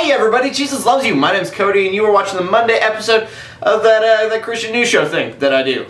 Hey everybody, Jesus loves you. My name's Cody and you are watching the Monday episode of that Christian news show thing that I do.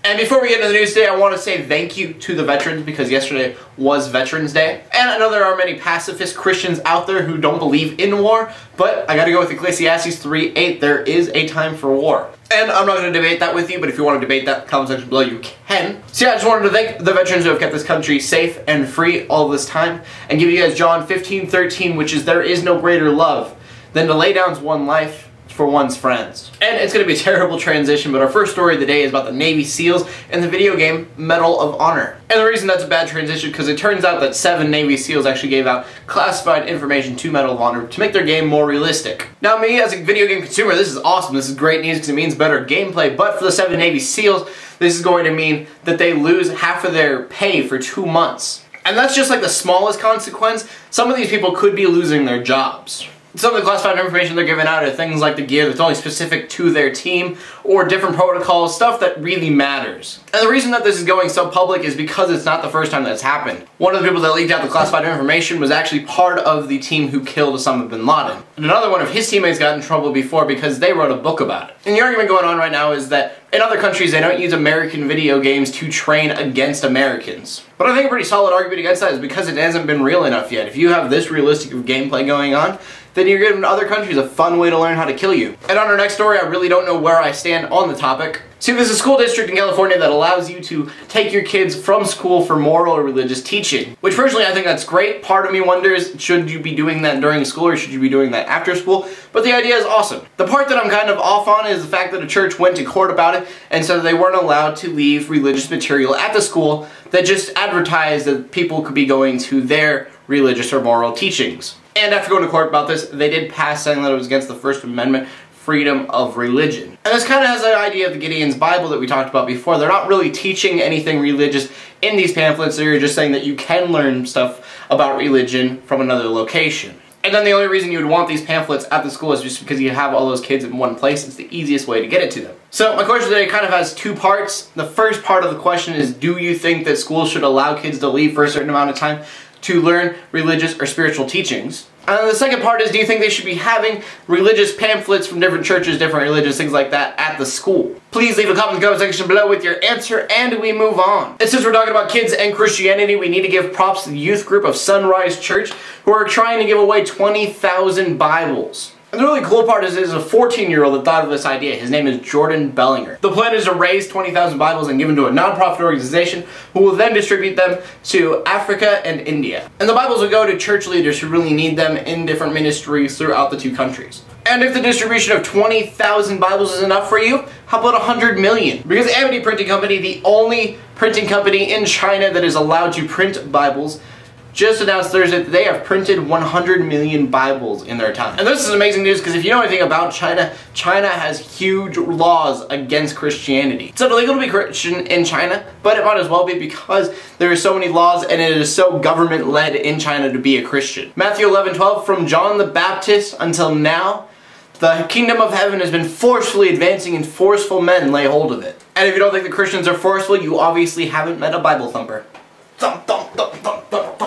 And before we get into the news today, I want to say thank you to the veterans because yesterday was Veterans Day. And I know there are many pacifist Christians out there who don't believe in war, but I gotta go with Ecclesiastes 3:8. There is a time for war. And I'm not going to debate that with you, but if you want to debate that in the comment section below, you can. So yeah, I just wanted to thank the veterans who have kept this country safe and free all this time, and give you guys John 15:13, which is, there is no greater love than to lay down one's life for one's friends. And it's going to be a terrible transition, but our first story of the day is about the Navy SEALs and the video game Medal of Honor. And the reason that's a bad transition because it turns out that 7 Navy SEAls actually gave out classified information to Medal of Honor to make their game more realistic. Now me, as a video game consumer, this is awesome. This is great news because it means better gameplay, but for the 7 Navy SEAls, this is going to mean that they lose half of their pay for 2 months. And that's just like the smallest consequence. Some of these people could be losing their jobs. Some of the classified information they're giving out are things like the gear that's only specific to their team, or different protocols, stuff that really matters. And the reason that this is going so public is because it's not the first time that's happened. One of the people that leaked out the classified information was actually part of the team who killed Osama bin Laden. And another one of his teammates got in trouble before because they wrote a book about it. And the argument going on right now is that in other countries they don't use American video games to train against Americans. But I think a pretty solid argument against that is because it hasn't been real enough yet. If you have this realistic of gameplay going on, then you're giving other countries a fun way to learn how to kill you. And on our next story, I really don't know where I stand on the topic. See, there's a school district in California that allows you to take your kids from school for moral or religious teaching. Which personally I think that's great. Part of me wonders, should you be doing that during school or should you be doing that after school? But the idea is awesome. The part that I'm kind of off on is the fact that a church went to court about it and said they weren't allowed to leave religious material at the school that just advertised that people could be going to their religious or moral teachings. And after going to court about this, they did pass saying that it was against the First Amendment, freedom of religion. And this kind of has the idea of the Gideon's Bible that we talked about before. They're not really teaching anything religious in these pamphlets. They're just saying that you can learn stuff about religion from another location. And then the only reason you would want these pamphlets at the school is just because you have all those kids in one place. It's the easiest way to get it to them. So my question today kind of has 2 parts. The first part of the question is, do you think that schools should allow kids to leave for a certain amount of time to learn religious or spiritual teachings? And the second part is, do you think they should be having religious pamphlets from different churches, different religions, things like that at the school? Please leave a comment in the comment section below with your answer and we move on. And since we're talking about kids and Christianity, we need to give props to the youth group of Sunrise Church who are trying to give away 20,000 Bibles. And the really cool part is there's a 14-year-old that thought of this idea. His name is Jordan Bellinger. The plan is to raise 20,000 Bibles and give them to a nonprofit organization who will then distribute them to Africa and India. And the Bibles will go to church leaders who really need them in different ministries throughout the 2 countries. And if the distribution of 20,000 Bibles is enough for you, how about 100 million? Because Amity Printing Company, the only printing company in China that is allowed to print Bibles, just announced Thursday that they have printed 100 million Bibles in their time. And this is amazing news because if you know anything about China, China has huge laws against Christianity. It's illegal to be Christian in China, but it might as well be because there are so many laws and it is so government-led in China to be a Christian. Matthew 11:12, from John the Baptist until now, the kingdom of heaven has been forcefully advancing and forceful men lay hold of it. And if you don't think the Christians are forceful, you obviously haven't met a Bible thumper. Thump, thump, thump, thump, thump, thump.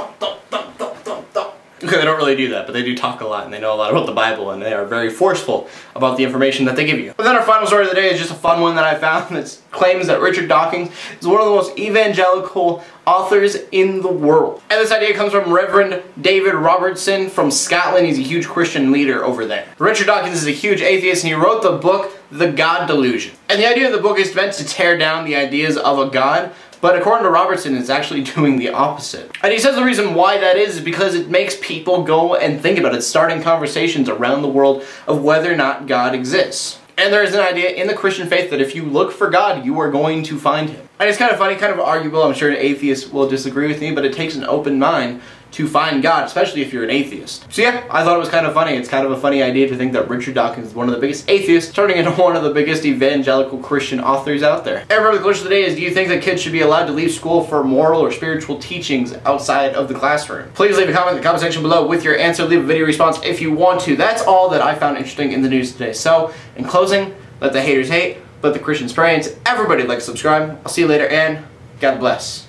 Okay, they don't really do that, but they do talk a lot and they know a lot about the Bible and they are very forceful about the information that they give you. But then our final story of the day is just a fun one that I found that claims that Richard Dawkins is one of the most evangelical authors in the world. And this idea comes from Reverend David Robertson from Scotland. He's a huge Christian leader over there. Richard Dawkins is a huge atheist and he wrote the book, The God Delusion. And the idea of the book is meant to tear down the ideas of a God, but according to Robertson, it's actually doing the opposite. And he says the reason why that is because it makes people go and think about it, starting conversations around the world of whether or not God exists. And there is an idea in the Christian faith that if you look for God, you are going to find Him. And it's kind of funny, kind of arguable, I'm sure an atheist will disagree with me, but it takes an open mind to find God, especially if you're an atheist. So yeah, I thought it was kind of funny. It's kind of a funny idea to think that Richard Dawkins is one of the biggest atheists, turning into one of the biggest evangelical Christian authors out there. And remember, the question today is, do you think that kids should be allowed to leave school for moral or spiritual teachings outside of the classroom? Please leave a comment in the comment section below with your answer. Leave a video response if you want to. That's all that I found interesting in the news today. So, in closing, let the haters hate, let the Christians pray, and to everybody like, subscribe. I'll see you later, and God bless.